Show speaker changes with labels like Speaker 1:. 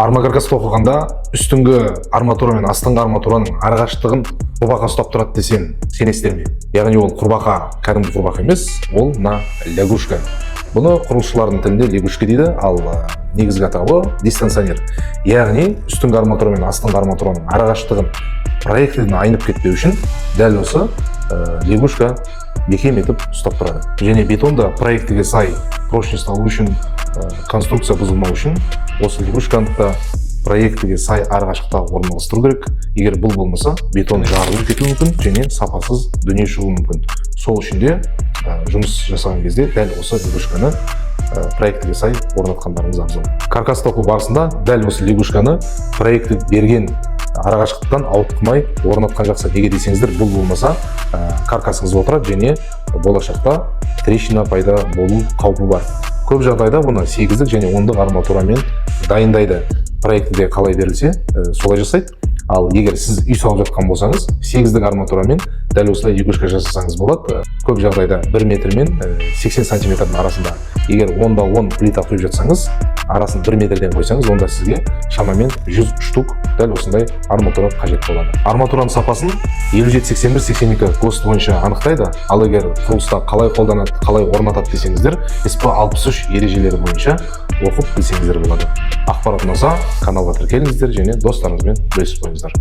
Speaker 1: Армакаркасты оқығанда үстіңгі арматура мен астыңғы арматураның арақашықтығын құрбақа ұстап тұрады десем, сенесіздер ме? Яғни ол құрбақа кәдімгі құрбақа емес, ол мына лягушка. Бұны құрылысшылардың тілінде лягушка дейді, ал негізгі атауы дистанционер. Яғни үстіңгі арматура мен астыңғы арматураның арақашықтығын проектіден айнып кетпеу үшін дәл осы лягушка бекем етіп ұстап тұрады. Және бетонда проектіге сай прочность алу үшін, конструкция бұзылмау үшін осы лягушканы да проектіге сай арақашықтықта орналастыру керек. Егер бұл болмаса, бетон жарылып кетуі мүмкін және сапасыз дүние шығуы мүмкін. Сол үшін де жұмыс жасаған кезде дәл осы лягушканы проектіге сай орнатқандарыңыз абзал. Каркасты оқу барысында дәл осы лягушканы проекті берген арақашықтықтан ауытқымай орнатқан жақсы. Неге десеңіздер, бұл болмаса каркасыңыз отырады және болашақта трещина пайда болу қаупі бар. Көп жағдайда бұны 8-дік және 10-дік арматурамен дайындайды. Проектіде қалай берілсе, солай жасайды. Ал егер сіз үй салып жатқан болсаңыз, 8-дік арматурамен дәл осылай лягушка жасасаңыз болады. Көп жағдайда 1 метр мен 80 сантиметрдің арасында. Егер 10-да 10 плита құйып жатсаңыз, арасын 1 метрден қойсаңыз, онда сізге шамамен 100 штук дәл осындай арматура қажет болады. Арматураның сапасын 57-81-82 ГОСТ бойынша анықтайды. Ал егер құрылыста қалай қолданады, қалай орнатады десеңіздер, СП 63 ережелері бойынша оқып білсеңіздер болады. Ақпарат ұнаса, каналға тіркеліңіздер және достарыңызбен бөлісіп қойыңыздар.